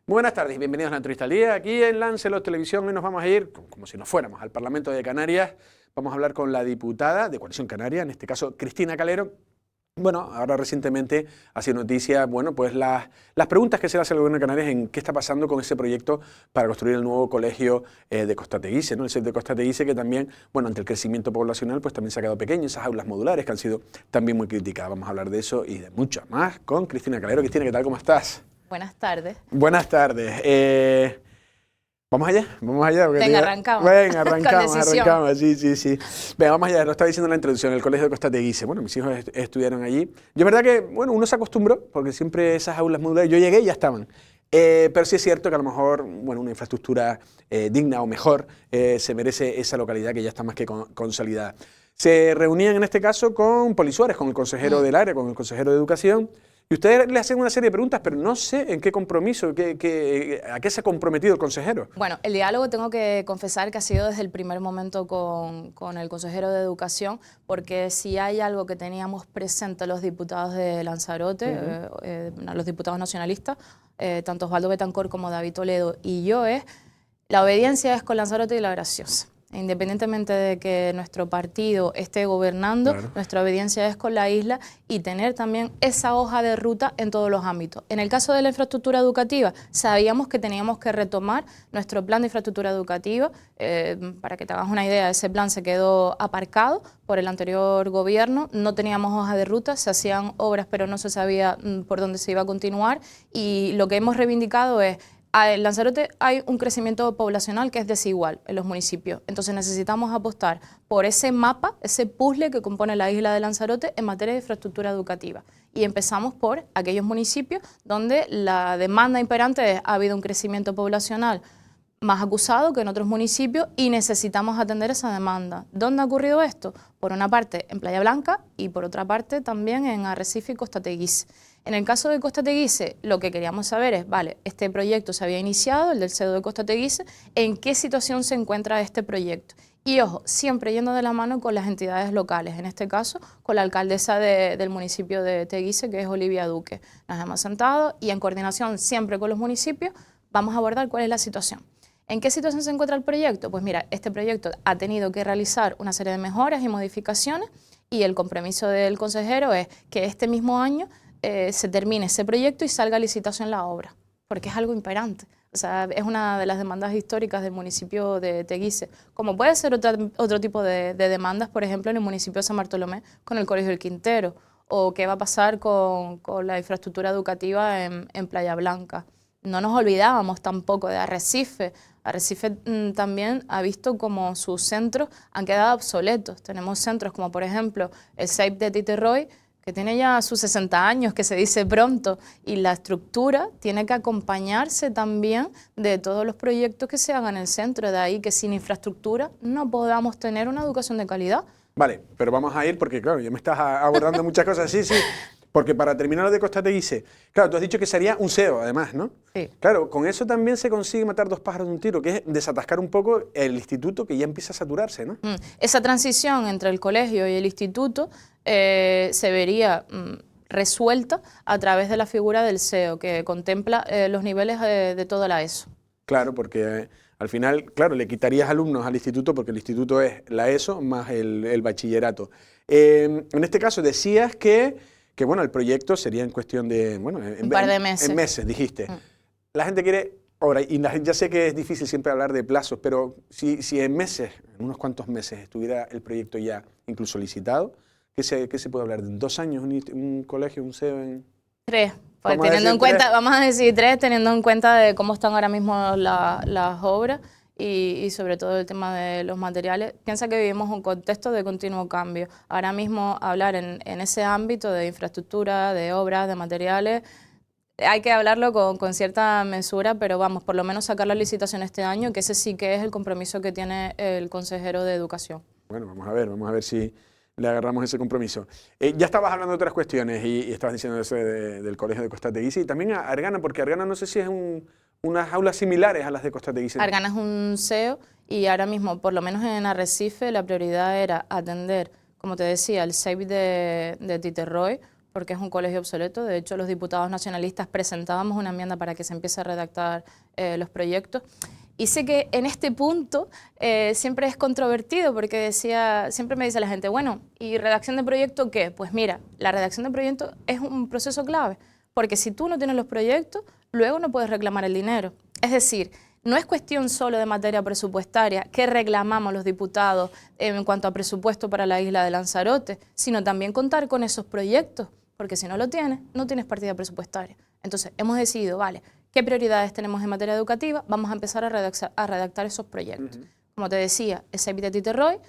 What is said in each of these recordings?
Muy buenas tardes y bienvenidos a la entrevista al día. Aquí en Lancelot Televisión hoy nos vamos a ir, como si nos fuéramos, al Parlamento de Canarias. Vamos a hablar con la diputada de Coalición Canaria, en este caso Cristina Calero. Bueno, ahora recientemente ha sido noticia, bueno, pues las preguntas que se le hace al gobierno de Canarias en qué está pasando con ese proyecto para construir el nuevo colegio de Costa Teguise, ¿no? El CEIP de Costa Teguise, que también, bueno, ante el crecimiento poblacional, pues también se ha quedado pequeño, esas aulas modulares que han sido también muy criticadas. Vamos a hablar de eso y de mucho más con Cristina Calero. Cristina, ¿qué tal? ¿Cómo estás? Buenas tardes. Buenas tardes. ¿Vamos allá? Vamos allá. Venga, arrancamos. Venga, arrancamos, Con decisión. arrancamos. Sí. Venga, vamos allá. Lo estaba diciendo en la introducción, el colegio de Costa Teguise. Bueno, mis hijos estudiaron allí. Yo, verdad que, bueno, uno se acostumbró, porque siempre esas aulas modulares, yo llegué y ya estaban. Pero sí es cierto que a lo mejor, bueno, una infraestructura digna o mejor se merece esa localidad que ya está más que consolidada. Se reunían en este caso con Poli Suárez, con el consejero del área, con el consejero de Educación. Y ustedes le hacen una serie de preguntas, pero no sé en qué compromiso, a qué se ha comprometido el consejero. Bueno, el diálogo tengo que confesar que ha sido desde el primer momento con el consejero de Educación, porque si hay algo que teníamos presente los diputados de Lanzarote, los diputados nacionalistas, tanto Osvaldo Betancor como David Toledo y yo, es la obediencia es con Lanzarote y la graciosa. Independientemente de que nuestro partido esté gobernando, claro, nuestra obediencia es con la isla y tener también esa hoja de ruta en todos los ámbitos. En el caso de la infraestructura educativa, sabíamos que teníamos que retomar nuestro plan de infraestructura educativa. Para que te hagas una idea, ese plan se quedó aparcado por el anterior gobierno, no teníamos hoja de ruta, se hacían obras pero no se sabía por dónde se iba a continuar, y lo que hemos reivindicado es: en Lanzarote hay un crecimiento poblacional que es desigual en los municipios, entonces necesitamos apostar por ese mapa, ese puzzle que compone la isla de Lanzarote en materia de infraestructura educativa. Y empezamos por aquellos municipios donde la demanda imperante es: ha habido un crecimiento poblacional más acusado que en otros municipios y necesitamos atender esa demanda. ¿Dónde ha ocurrido esto? Por una parte en Playa Blanca y por otra parte también en Arrecife y Costa Teguise. En el caso de Costa Teguise, lo que queríamos saber es, vale, este proyecto se había iniciado, el del CEDO de Costa Teguise, ¿en qué situación se encuentra este proyecto? Y ojo, siempre yendo de la mano con las entidades locales, en este caso con la alcaldesa del municipio de Teguise, que es Olivia Duque. Nos hemos sentado y en coordinación siempre con los municipios vamos a abordar cuál es la situación. ¿En qué situación se encuentra el proyecto? Pues mira, este proyecto ha tenido que realizar una serie de mejoras y modificaciones y el compromiso del consejero es que este mismo año se termine ese proyecto y salga a licitación la obra, porque es algo imperante. O sea, es una de las demandas históricas del municipio de Teguise, como puede ser otro tipo de demandas, por ejemplo, en el municipio de San Bartolomé con el Colegio del Quintero, o qué va a pasar con la infraestructura educativa en Playa Blanca. No nos olvidábamos tampoco de Arrecife. Arrecife también ha visto como sus centros han quedado obsoletos. Tenemos centros como, por ejemplo, el CEIP de Titerroy, que tiene ya sus 60 años, que se dice pronto, y la estructura tiene que acompañarse también de todos los proyectos que se hagan en el centro. De ahí que sin infraestructura no podamos tener una educación de calidad. Vale, pero vamos a ir porque, claro, ya me estás abordando muchas cosas. Sí. Porque para terminar lo de Costa Teguise, claro, tú has dicho que sería un CEO, además, ¿no? Sí. Claro, con eso también se consigue matar dos pájaros de un tiro, que es desatascar un poco el instituto que ya empieza a saturarse, ¿no? Esa transición entre el colegio y el instituto se vería resuelta a través de la figura del CEO, que contempla los niveles de toda la ESO. Claro, porque al final, claro, le quitarías alumnos al instituto porque el instituto es la ESO más el bachillerato. En este caso decías que bueno, el proyecto sería en cuestión de, bueno, un par de meses. En meses, dijiste. La gente quiere, ahora, y ya sé que es difícil siempre hablar de plazos, pero si en meses, en unos cuantos meses, estuviera el proyecto ya incluso licitado, ¿qué se puede hablar? ¿De 2 años un colegio, un CEO en...? 3. Pues teniendo en cuenta, vamos a decir 3, teniendo en cuenta de cómo están ahora mismo las obras. Y sobre todo el tema de los materiales. Piensa que vivimos un contexto de continuo cambio. Ahora mismo hablar en ese ámbito de infraestructura, de obras, de materiales, hay que hablarlo con cierta mesura, pero vamos, por lo menos sacar la licitación este año, que ese sí que es el compromiso que tiene el consejero de Educación. Bueno, vamos a ver si le agarramos ese compromiso. Ya estabas hablando de otras cuestiones y estabas diciendo eso del colegio de Costa Teguise y también a Argana, porque Argana no sé si es unas aulas similares a las de Costa Teguise. Argana es un CEO y ahora mismo, por lo menos en Arrecife, la prioridad era atender, como te decía, el CEIP de Titerroy, porque es un colegio obsoleto. De hecho, los diputados nacionalistas presentábamos una enmienda para que se empiece a redactar los proyectos. Y sé que en este punto siempre es controvertido porque siempre me dice la gente, bueno, ¿y redacción de proyecto qué? Pues mira, la redacción de proyecto es un proceso clave, porque si tú no tienes los proyectos, luego no puedes reclamar el dinero. Es decir, no es cuestión solo de materia presupuestaria que reclamamos los diputados en cuanto a presupuesto para la isla de Lanzarote, sino también contar con esos proyectos, porque si no lo tienes, no tienes partida presupuestaria. Entonces, hemos decidido, vale, ¿qué prioridades tenemos en materia educativa? Vamos a empezar a redactar esos proyectos. Como te decía, el Save the Tite Roy,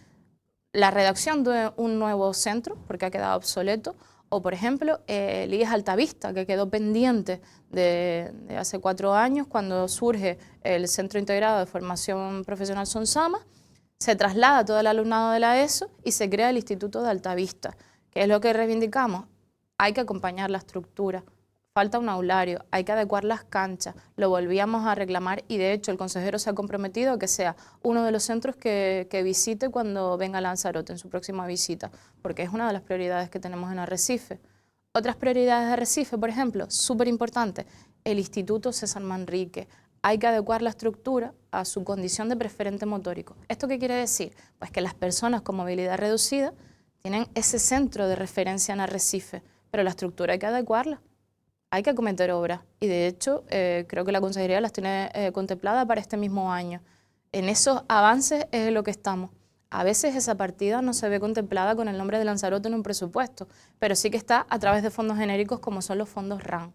la redacción de un nuevo centro, porque ha quedado obsoleto, o, por ejemplo, el IES Altavista, que quedó pendiente de hace 4 años, cuando surge el Centro Integrado de Formación Profesional Sonsama, se traslada todo el alumnado de la ESO y se crea el Instituto de Altavista. ¿Qué es lo que reivindicamos? Hay que acompañar la estructura. Falta un aulario, hay que adecuar las canchas, lo volvíamos a reclamar y de hecho el consejero se ha comprometido a que sea uno de los centros que visite cuando venga a Lanzarote en su próxima visita, porque es una de las prioridades que tenemos en Arrecife. Otras prioridades de Arrecife, por ejemplo, súper importante, el Instituto César Manrique. Hay que adecuar la estructura a su condición de preferente motórico. ¿Esto qué quiere decir? Pues que las personas con movilidad reducida tienen ese centro de referencia en Arrecife, pero la estructura hay que adecuarla. Hay que acometer obras y de hecho creo que la Consejería las tiene contempladas para este mismo año. En esos avances es en lo que estamos. A veces esa partida no se ve contemplada con el nombre de Lanzarote en un presupuesto, pero sí que está a través de fondos genéricos como son los fondos RAN.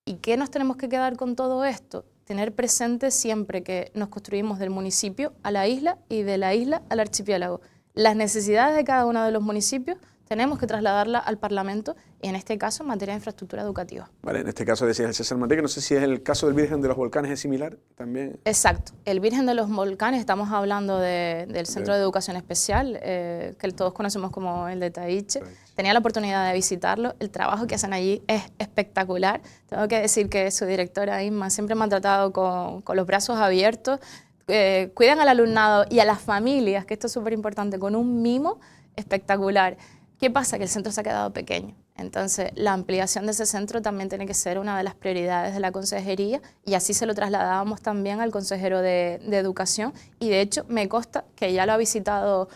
¿Y qué nos tenemos que quedar con todo esto? Tener presente siempre que nos construimos del municipio a la isla y de la isla al archipiélago. Las necesidades de cada uno de los municipios tenemos que trasladarla al Parlamento y en este caso en materia de infraestructura educativa. Vale, en este caso decías el César Manrique, no sé si es el caso del Virgen de los Volcanes, ¿es similar también? Exacto, el Virgen de los Volcanes, estamos hablando del Centro de Educación Especial, que todos conocemos como el de Taiche. Tenía la oportunidad de visitarlo, el trabajo que hacen allí es espectacular. Tengo que decir que su directora Isma siempre me ha tratado con los brazos abiertos, cuidan al alumnado y a las familias, que esto es súper importante, con un mimo espectacular. ¿Qué pasa? Que el centro se ha quedado pequeño. Entonces, la ampliación de ese centro también tiene que ser una de las prioridades de la consejería y así se lo trasladábamos también al consejero de Educación y de hecho me consta que ya lo ha visitado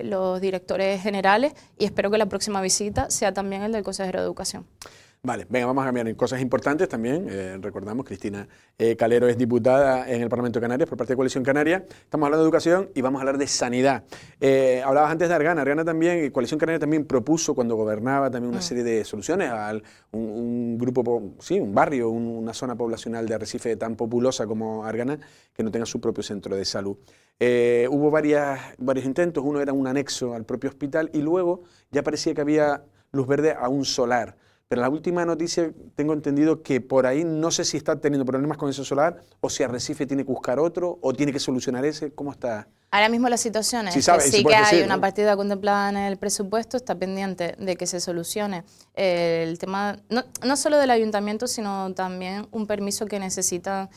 los directores generales y espero que la próxima visita sea también el del consejero de Educación. Vale, venga, vamos a cambiar en cosas importantes también. Recordamos, Cristina Calero es diputada en el Parlamento de Canarias por parte de Coalición Canaria. Estamos hablando de educación y vamos a hablar de sanidad. Hablabas antes de Argana. Argana también, Coalición Canaria también propuso cuando gobernaba también una serie de soluciones a un grupo, sí, un barrio, una zona poblacional de Arrecife tan populosa como Argana, que no tenga su propio centro de salud. Hubo varios intentos, uno era un anexo al propio hospital y luego ya parecía que había luz verde a un solar. Pero en la última noticia tengo entendido que por ahí no sé si está teniendo problemas con ese solar o si Arrecife tiene que buscar otro o tiene que solucionar ese. ¿Cómo está? Ahora mismo la situación es sí, que sí que hay una partida contemplada en el presupuesto, está pendiente de que se solucione el tema, no solo del ayuntamiento, sino también un permiso que necesitan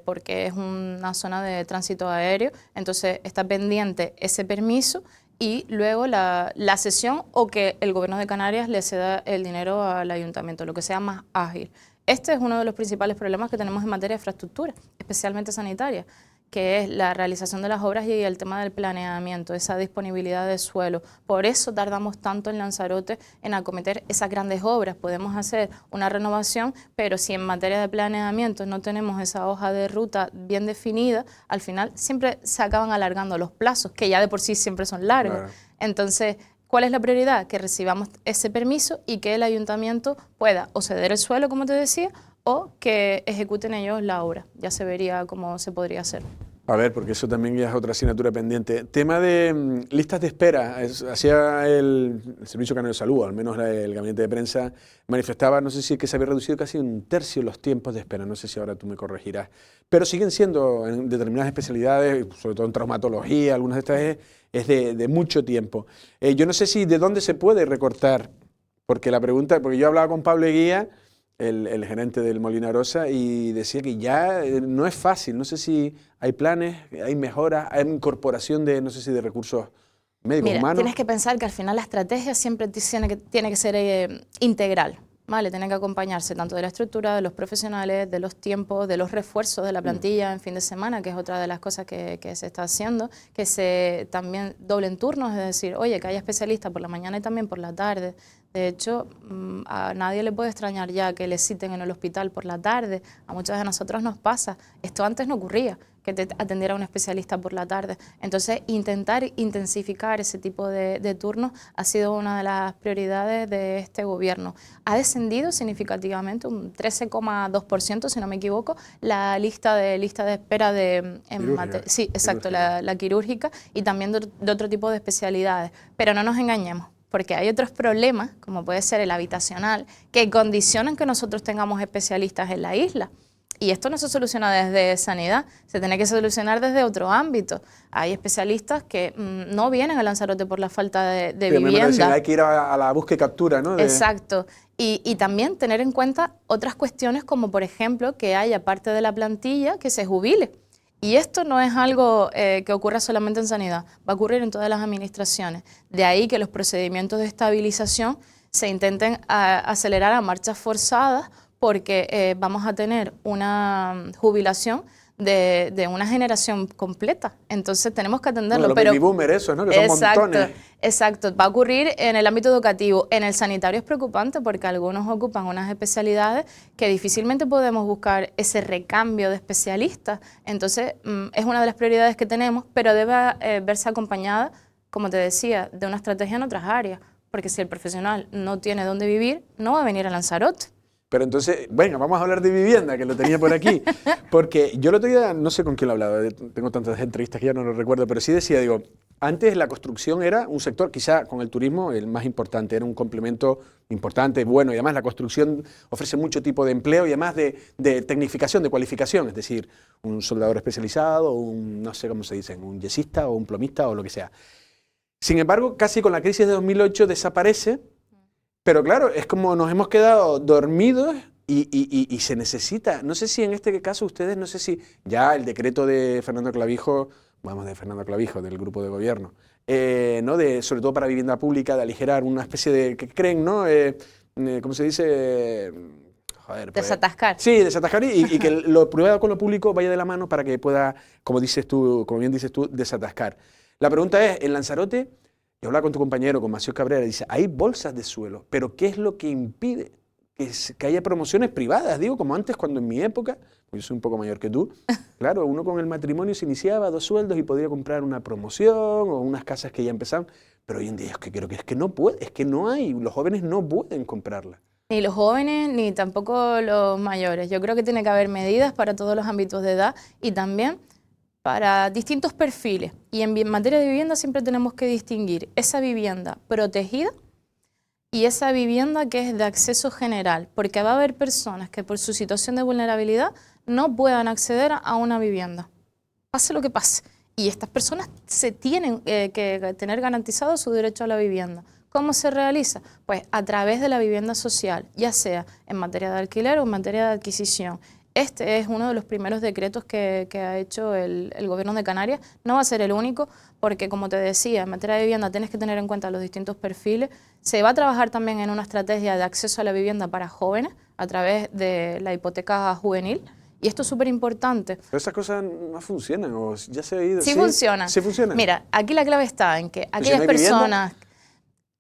porque es una zona de tránsito aéreo, entonces está pendiente ese permiso y luego la cesión o que el Gobierno de Canarias le ceda el dinero al ayuntamiento, lo que sea más ágil. Este es uno de los principales problemas que tenemos en materia de infraestructura, especialmente sanitaria, que es la realización de las obras y el tema del planeamiento, esa disponibilidad de suelo. Por eso tardamos tanto en Lanzarote en acometer esas grandes obras. Podemos hacer una renovación, pero si en materia de planeamiento no tenemos esa hoja de ruta bien definida, al final siempre se acaban alargando los plazos, que ya de por sí siempre son largos. Claro. Entonces, ¿cuál es la prioridad? Que recibamos ese permiso y que el ayuntamiento pueda o ceder el suelo, como te decía, o que ejecuten ellos la obra. Ya se vería cómo se podría hacer. A ver, porque eso también ya es otra asignatura pendiente. Tema de listas de espera. Hacía el Servicio Canario de Salud, al menos el gabinete de prensa, manifestaba, no sé si es que se había reducido casi un tercio los tiempos de espera, no sé si ahora tú me corregirás, pero siguen siendo en determinadas especialidades, sobre todo en traumatología, algunas de estas es de mucho tiempo. Yo no sé si de dónde se puede recortar, porque la pregunta, porque yo hablaba con Pablo Eguía, el gerente del Molinarosa, y decía que ya no es fácil, no sé si hay planes, hay mejoras, hay incorporación de, no sé si de recursos médicos, Mira, humanos. tienes que pensar que al final la estrategia siempre tiene que ser integral. ¿Vale? Tiene que acompañarse tanto de la estructura, de los profesionales, de los tiempos, de los refuerzos de la plantilla en fin de semana, que es otra de las cosas que se está haciendo, que se también doblen turnos, es decir, oye, que haya especialistas por la mañana y también por la tarde. De hecho, a nadie le puede extrañar ya que le citen en el hospital por la tarde. A muchos de nosotros nos pasa. Esto antes no ocurría, que te atendiera un especialista por la tarde. Entonces, intentar intensificar ese tipo de turnos ha sido una de las prioridades de este gobierno. Ha descendido significativamente, un 13,2%, si no me equivoco, la lista de espera sí, exacto, la quirúrgica y también de otro tipo de especialidades. Pero no nos engañemos, porque hay otros problemas, como puede ser el habitacional, que condicionan que nosotros tengamos especialistas en la isla. Y esto no se soluciona desde sanidad, se tiene que solucionar desde otro ámbito. Hay especialistas que no vienen a Lanzarote por la falta de vivienda. Decir, hay que ir a la búsqueda y captura, ¿no? Exacto. Y también tener en cuenta otras cuestiones como, por ejemplo, que haya parte de la plantilla que se jubile. Y esto no es algo que ocurra solamente en sanidad, va a ocurrir en todas las administraciones. De ahí que los procedimientos de estabilización se intenten acelerar a marchas forzadas, porque vamos a tener una jubilación de una generación completa. Entonces tenemos que atenderlo. Los baby boomer, eso, ¿no? Que son montones. Exacto. Va a ocurrir en el ámbito educativo. En el sanitario es preocupante porque algunos ocupan unas especialidades que difícilmente podemos buscar ese recambio de especialistas. Entonces es una de las prioridades que tenemos, pero debe verse acompañada, como te decía, de una estrategia en otras áreas. Porque si el profesional no tiene dónde vivir, no va a venir a Lanzarote. Pero entonces, venga, vamos a hablar de vivienda, que lo tenía por aquí. Porque yo el otro día, no sé con quién lo hablaba, tengo tantas entrevistas que ya no lo recuerdo, pero sí decía, digo, antes la construcción era un sector, quizá con el turismo, el más importante, era un complemento importante, bueno, y además la construcción ofrece mucho tipo de empleo y además de tecnificación, de cualificación, es decir, un soldador especializado, un, no sé cómo se dice, un yesista o un plomista o lo que sea. Sin embargo, casi con la crisis de 2008 desaparece. Pero claro, es como nos hemos quedado dormidos y se necesita, no sé si en este caso ustedes, no sé si ya el decreto de Fernando Clavijo, vamos, de Fernando Clavijo, del grupo de gobierno, ¿no? Sobre todo para vivienda pública, de aligerar una especie de, que creen, ¿no? ¿Cómo se dice? Joder, pues, desatascar. Sí, desatascar y que lo privado con lo público vaya de la mano para que pueda, como dices tú, como bien dices tú, desatascar. La pregunta es, en Lanzarote, yo hablaba con tu compañero, con Macio Cabrera, dice, hay bolsas de suelo, pero ¿qué es lo que impide que haya promociones privadas? Digo, como antes, cuando en mi época, yo soy un poco mayor que tú, claro, uno con el matrimonio se iniciaba 2 sueldos y podría comprar una promoción o unas casas que ya empezaban, pero hoy en día es que creo que es que no puede, es que no hay, los jóvenes no pueden comprarla. Ni los jóvenes, ni tampoco los mayores. Yo creo que tiene que haber medidas para todos los ámbitos de edad y también para distintos perfiles. Y en materia de vivienda siempre tenemos que distinguir esa vivienda protegida y esa vivienda que es de acceso general, porque va a haber personas que por su situación de vulnerabilidad no puedan acceder a una vivienda, pase lo que pase. Y estas personas se tienen que tener garantizado su derecho a la vivienda. ¿Cómo se realiza? Pues a través de la vivienda social, ya sea en materia de alquiler o en materia de adquisición. Este es uno de los primeros decretos que ha hecho el gobierno de Canarias. No va a ser el único, porque como te decía, en materia de vivienda tienes que tener en cuenta los distintos perfiles. Se va a trabajar también en una estrategia de acceso a la vivienda para jóvenes a través de la hipoteca juvenil. Y esto es súper importante. Pero esas cosas no funcionan, o ya se ha oído. Sí funcionan. Sí funcionan. Mira, aquí la clave está en que aquellas personas...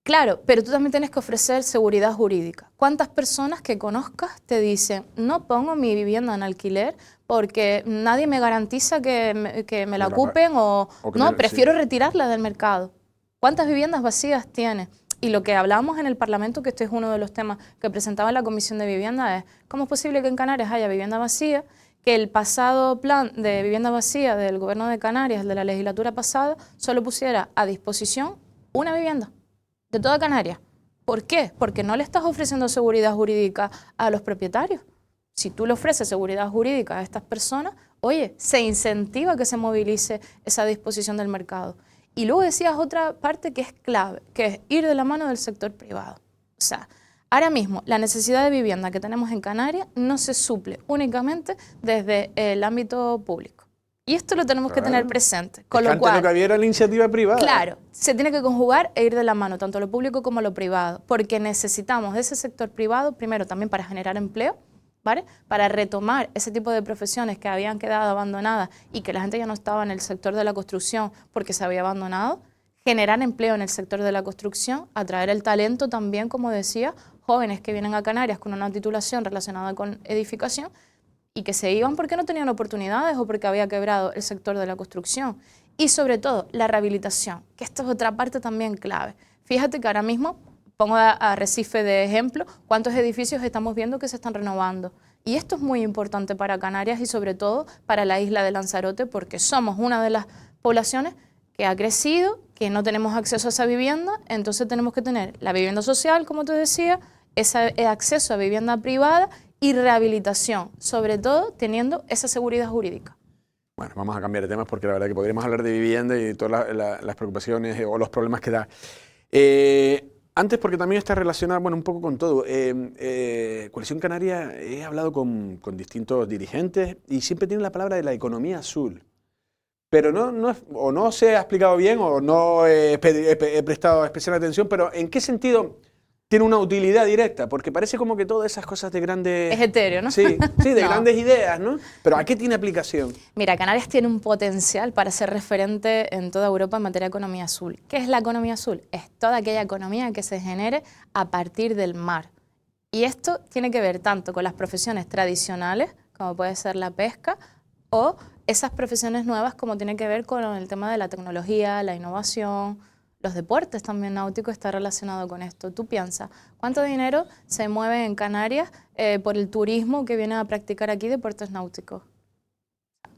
Claro, pero tú también tienes que ofrecer seguridad jurídica. ¿Cuántas personas que conozcas te dicen, no pongo mi vivienda en alquiler porque nadie me garantiza que me la ocupen o no, prefiero retirarla del mercado? ¿Cuántas viviendas vacías tienes? Y lo que hablábamos en el Parlamento, que este es uno de los temas que presentaba la Comisión de Vivienda, es cómo es posible que en Canarias haya vivienda vacía, que el pasado plan de vivienda vacía del Gobierno de Canarias, el de la legislatura pasada, solo pusiera a disposición una vivienda de toda Canarias. ¿Por qué? Porque no le estás ofreciendo seguridad jurídica a los propietarios. Si tú le ofreces seguridad jurídica a estas personas, oye, se incentiva que se movilice esa disposición del mercado. Y luego decías otra parte que es clave, que es ir de la mano del sector privado. O sea, ahora mismo la necesidad de vivienda que tenemos en Canarias no se suple únicamente desde el ámbito público. Y esto lo tenemos que tener presente. Con Es que lo cual, antes lo que había era la iniciativa privada. claro, se tiene que conjugar e ir de la mano, tanto lo público como lo privado, porque necesitamos de ese sector privado, primero también para generar empleo, ¿vale? Para retomar ese tipo de profesiones que habían quedado abandonadas y que la gente ya no estaba en el sector de la construcción porque se había abandonado, generar empleo en el sector de la construcción, atraer el talento también, como decía, jóvenes que vienen a Canarias con una titulación relacionada con edificación y que se iban porque no tenían oportunidades o porque había quebrado el sector de la construcción. Y sobre todo, la rehabilitación, que esto es otra parte también clave. Fíjate que ahora mismo, pongo a Arrecife de ejemplo, cuántos edificios estamos viendo que se están renovando. Y esto es muy importante para Canarias y sobre todo para la isla de Lanzarote, porque somos una de las poblaciones que ha crecido, que no tenemos acceso a esa vivienda, entonces tenemos que tener la vivienda social, como te decía, ese acceso a vivienda privada y rehabilitación, sobre todo teniendo esa seguridad jurídica. Bueno, vamos a cambiar de temas porque la verdad que podríamos hablar de vivienda y todas las preocupaciones o los problemas que da. Antes, porque también está relacionada, bueno, un poco con todo. Coalición Canaria, he hablado con distintos dirigentes y siempre tienen la palabra de la economía azul. Pero o no se ha explicado bien o no he prestado especial atención, pero ¿en qué sentido tiene una utilidad directa? Porque parece como que todas esas cosas de grandes... Es etéreo, ¿no? Sí, de No. grandes ideas, ¿no? Pero ¿a qué tiene aplicación? Mira, Canarias tiene un potencial para ser referente en toda Europa en materia de economía azul. ¿Qué es la economía azul? Es toda aquella economía que se genere a partir del mar. Y esto tiene que ver tanto con las profesiones tradicionales, como puede ser la pesca, o esas profesiones nuevas como tiene que ver con el tema de la tecnología, la innovación, los deportes también náuticos está relacionado con esto. Tú piensas, ¿cuánto dinero se mueve en Canarias por el turismo que viene a practicar aquí deportes náuticos?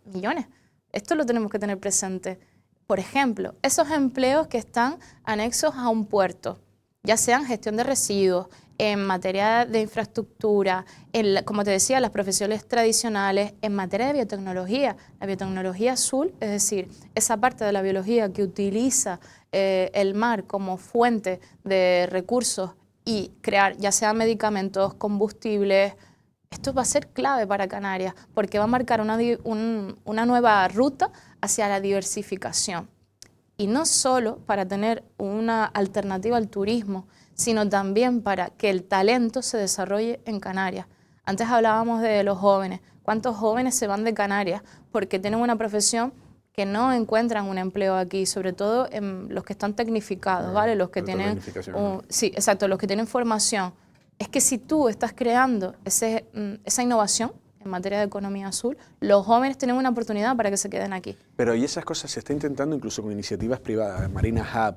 Millones. Esto lo tenemos que tener presente. Por ejemplo, esos empleos que están anexos a un puerto, ya sean gestión de residuos, en materia de infraestructura, como te decía, las profesiones tradicionales, en materia de biotecnología, la biotecnología azul, es decir, esa parte de la biología que utiliza el mar como fuente de recursos y crear ya sea medicamentos, combustibles. Esto va a ser clave para Canarias porque va a marcar una nueva ruta hacia la diversificación. Y no solo para tener una alternativa al turismo, sino también para que el talento se desarrolle en Canarias. Antes hablábamos de los jóvenes. ¿Cuántos jóvenes se van de Canarias porque tienen una profesión que no encuentran un empleo aquí? Sobre todo en los que están tecnificados, ¿vale? Los que tienen... sí, exacto, los que tienen formación. Es que si tú estás creando esa innovación en materia de economía azul, los jóvenes tienen una oportunidad para que se queden aquí. Pero y esas cosas se está intentando incluso con iniciativas privadas, Marina Hub,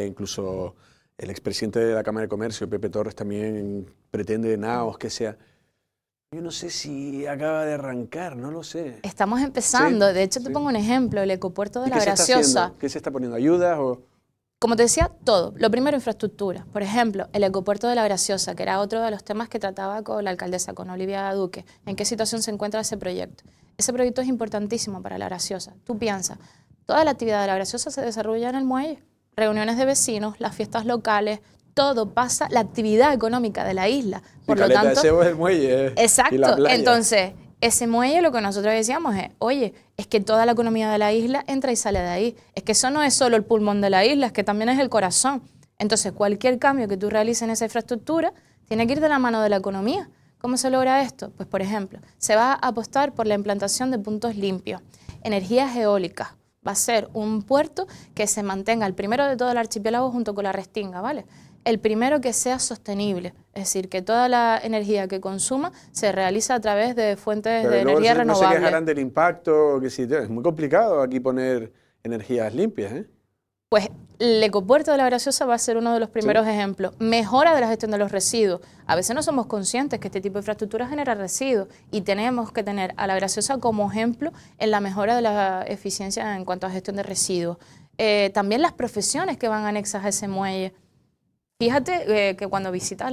incluso el expresidente de la Cámara de Comercio, Pepe Torres, también pretende Naos, que sea... Yo no sé si acaba de arrancar, no lo sé. Estamos empezando, Sí, de hecho te pongo un ejemplo, el ecopuerto de ¿Y La qué se está Graciosa. haciendo? ¿Qué se está poniendo? ¿Ayudas o...? Como te decía, todo. Lo primero, infraestructura. Por ejemplo, el ecopuerto de La Graciosa, que era otro de los temas que trataba con la alcaldesa, con Olivia Duque. ¿En qué situación se encuentra ese proyecto? Ese proyecto es importantísimo para La Graciosa. Tú piensas, toda la actividad de La Graciosa se desarrolla en el muelle. Reuniones de vecinos, las fiestas locales, todo pasa, la actividad económica de la isla. Por lo tanto, de Cebo es el muelle. exacto. Y la playa. Entonces, ese muelle, lo que nosotros decíamos es, oye, es que toda la economía de la isla entra y sale de ahí. Es que eso no es solo el pulmón de la isla, es que también es el corazón. Entonces, cualquier cambio que tú realices en esa infraestructura tiene que ir de la mano de la economía. ¿Cómo se logra esto? Pues, por ejemplo, se va a apostar por la implantación de puntos limpios, energías eólicas. Va a ser un puerto que se mantenga el primero de todo el archipiélago junto con la Restinga, ¿vale? El primero que sea sostenible, es decir, que toda la energía que consuma se realiza a través de fuentes Pero de energía no renovable. se quejarán del impacto, que sí, es muy complicado aquí poner energías limpias, ¿eh? Pues el ecopuerto de La Graciosa va a ser uno de los primeros ejemplos. Mejora de la gestión de los residuos. A veces no somos conscientes que este tipo de infraestructura genera residuos y tenemos que tener a La Graciosa como ejemplo en la mejora de la eficiencia en cuanto a gestión de residuos. También las profesiones que van anexas a ese muelle. Fíjate que cuando visitas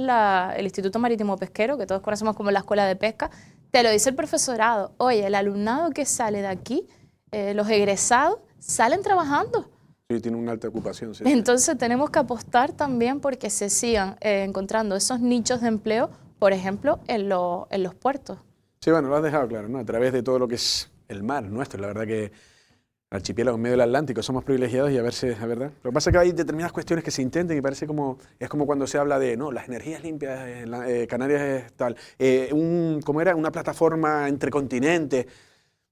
el Instituto Marítimo Pesquero, que todos conocemos como la Escuela de Pesca, te lo dice el profesorado. Oye, el alumnado que sale de aquí, los egresados, salen trabajando. Sí, tiene una alta ocupación. Sí. Entonces tenemos que apostar también porque se sigan encontrando esos nichos de empleo, por ejemplo, en los puertos. Sí, bueno, lo has dejado claro, ¿no? A través de todo lo que es el mar nuestro. La verdad que el archipiélago en medio del Atlántico somos privilegiados y a ver si es verdad. Lo que pasa es que hay determinadas cuestiones que se intenten y parece como, es como cuando se habla de, no, las energías limpias, Canarias es tal, ¿cómo era? Una plataforma entre continentes.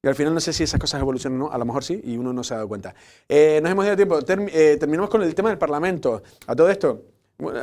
Y al final no sé si esas cosas evolucionan o no, a lo mejor sí, y uno no se ha dado cuenta. Nos hemos ido tiempo, terminamos con el tema del Parlamento. A todo esto,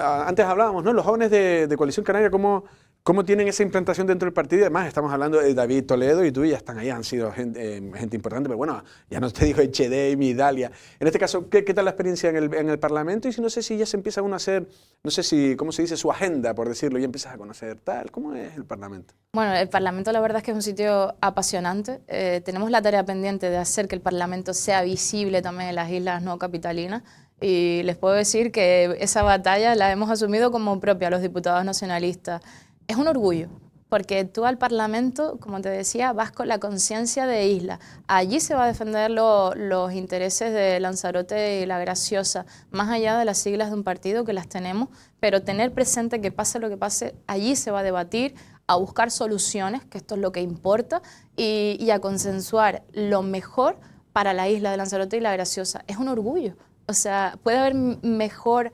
antes hablábamos, ¿no? Los jóvenes de Coalición Canaria, ¿cómo tienen esa implantación dentro del partido? Además, estamos hablando de David Toledo y tú, ya están ahí, han sido gente importante, pero bueno, ya no te digo Echedei, Dalia. En este caso, ¿qué tal la experiencia en el Parlamento? Y si no sé si ya se empieza uno a hacer, no sé si, ¿cómo se dice? Su agenda, por decirlo, y empiezas a conocer tal. ¿Cómo es el Parlamento? Bueno, el Parlamento la verdad es que es un sitio apasionante. Tenemos la tarea pendiente de hacer que el Parlamento sea visible también en las islas no capitalinas. Y les puedo decir que esa batalla la hemos asumido como propia los diputados nacionalistas. Es un orgullo, porque tú al Parlamento, como te decía, vas con la conciencia de isla. Allí se va a defender los intereses de Lanzarote y La Graciosa, más allá de las siglas de un partido que las tenemos, pero tener presente que pase lo que pase, allí se va a debatir, a buscar soluciones, que esto es lo que importa, y a consensuar lo mejor para la isla de Lanzarote y La Graciosa. Es un orgullo. O sea, ¿puede haber mejor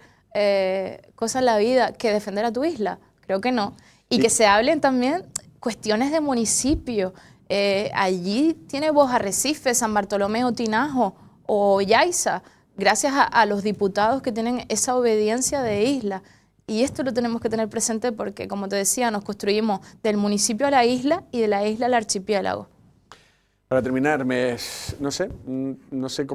cosa en la vida que defender a tu isla? Creo que no. Y que se hablen también cuestiones de municipio. Allí tiene voz Arrecife, San Bartolomé, Tinajo o Yaiza, gracias a los diputados que tienen esa obediencia de isla. Y esto lo tenemos que tener presente porque, como te decía, nos construimos del municipio a la isla y de la isla al archipiélago. Para terminar, no sé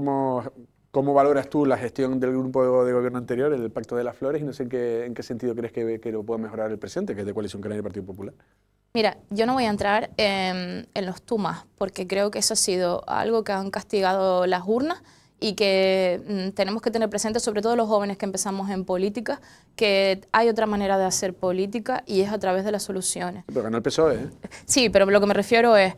cómo valoras tú la gestión del grupo de gobierno anterior, el Pacto de las Flores, y no sé en qué sentido crees que lo pueda mejorar el presente, que es de Coalición Canaria y Partido Popular. Mira, yo no voy a entrar en los tumas, porque creo que eso ha sido algo que han castigado las urnas y que tenemos que tener presente, sobre todo los jóvenes que empezamos en política, que hay otra manera de hacer política y es a través de las soluciones. Pero ganó el PSOE, ¿eh? Sí, pero lo que me refiero es,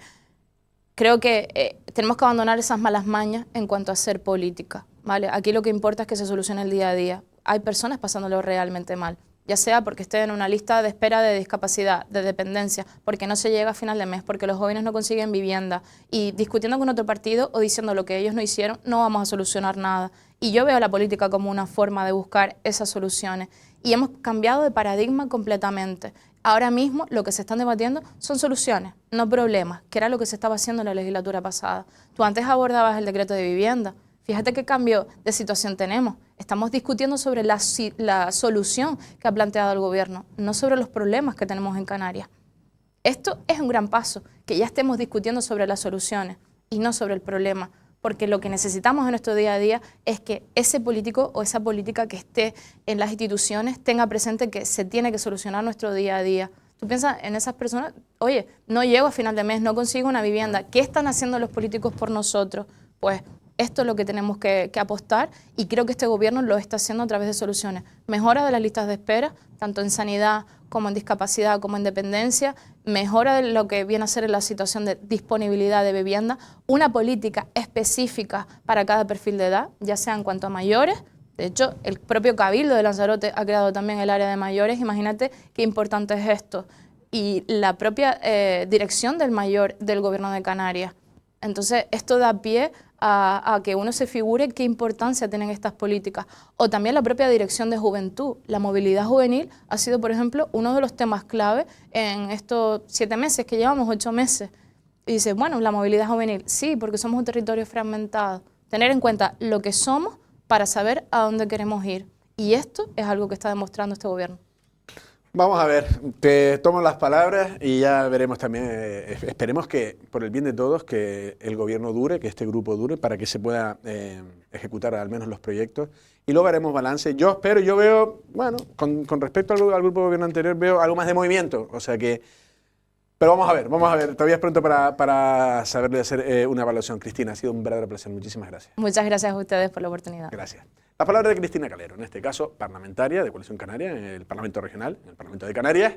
creo que tenemos que abandonar esas malas mañas en cuanto a hacer política, ¿vale? Aquí lo que importa es que se solucione el día a día. Hay personas pasándolo realmente mal, ya sea porque estén en una lista de espera de discapacidad, de dependencia, porque no se llega a final de mes, porque los jóvenes no consiguen vivienda, y discutiendo con otro partido o diciendo lo que ellos no hicieron, no vamos a solucionar nada. Y yo veo la política como una forma de buscar esas soluciones. Y hemos cambiado de paradigma completamente. Ahora mismo lo que se están debatiendo son soluciones, no problemas, que era lo que se estaba haciendo en la legislatura pasada. Tú antes abordabas el decreto de vivienda. Fíjate qué cambio de situación tenemos. Estamos discutiendo sobre la solución que ha planteado el gobierno, no sobre los problemas que tenemos en Canarias. Esto es un gran paso, que ya estemos discutiendo sobre las soluciones y no sobre el problema, porque lo que necesitamos en nuestro día a día es que ese político o esa política que esté en las instituciones tenga presente que se tiene que solucionar nuestro día a día. Tú piensas en esas personas, oye, no llego a final de mes, no consigo una vivienda, ¿qué están haciendo los políticos por nosotros? Pues esto es lo que tenemos que apostar y creo que este gobierno lo está haciendo a través de soluciones. Mejora de las listas de espera, tanto en sanidad como en discapacidad como en dependencia, mejora de lo que viene a ser la situación de disponibilidad de vivienda, una política específica para cada perfil de edad, ya sea en cuanto a mayores. De hecho, el propio Cabildo de Lanzarote ha creado también el área de mayores. Imagínate qué importante es esto. Y la propia dirección del mayor del Gobierno de Canarias. Entonces, esto da pie a que uno se figure qué importancia tienen estas políticas. O también la propia dirección de juventud. La movilidad juvenil ha sido, por ejemplo, uno de los temas clave en estos 7 meses que llevamos, 8 meses. Y dices, bueno, la movilidad juvenil, sí, porque somos un territorio fragmentado. Tener en cuenta lo que somos para saber a dónde queremos ir. Y esto es algo que está demostrando este gobierno. Vamos a ver, te tomo las palabras y ya veremos también, esperemos que por el bien de todos, que el gobierno dure, que este grupo dure, para que se pueda ejecutar al menos los proyectos y luego haremos balance. Yo veo, bueno, con respecto al grupo de gobierno anterior, veo algo más de movimiento, o sea que, pero vamos a ver, todavía es pronto para saberle hacer una evaluación. Cristina, ha sido un verdadero placer, muchísimas gracias. Muchas gracias a ustedes por la oportunidad. Gracias. La palabra de Cristina Calero, en este caso parlamentaria de Coalición Canaria, en el Parlamento Regional, en el Parlamento de Canarias,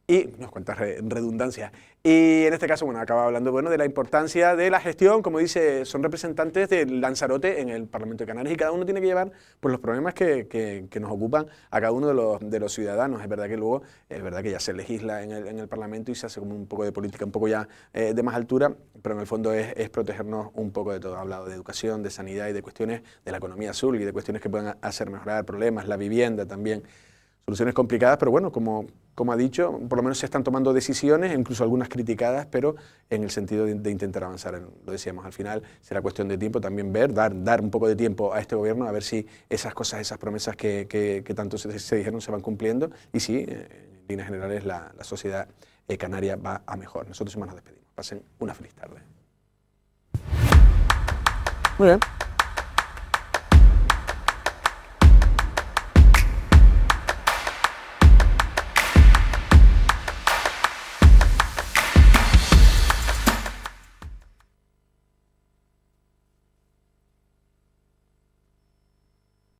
y unas cuantas redundancias. Y en este caso, bueno, acaba hablando de la importancia de la gestión, como dice, son representantes del Lanzarote en el Parlamento de Canarias y cada uno tiene que llevar pues, los problemas que nos ocupan a cada uno de los ciudadanos. Es verdad que luego, es verdad que ya se legisla en el Parlamento y se hace como un poco de política, un poco ya de más altura, pero en el fondo es protegernos un poco de todo. Ha hablado de educación, de sanidad y de cuestiones de la economía azul y de cuestiones que pueden hacer mejorar problemas, la vivienda también. Soluciones complicadas, pero bueno, como ha dicho, por lo menos se están tomando decisiones, incluso algunas criticadas, pero en el sentido de intentar avanzar. Lo decíamos, al final será cuestión de tiempo también dar un poco de tiempo a este gobierno a ver si esas cosas, esas promesas que tanto se dijeron se van cumpliendo y si, en líneas generales, la sociedad canaria va a mejor. Nosotros nos despedimos. Pasen una feliz tarde. Muy bien.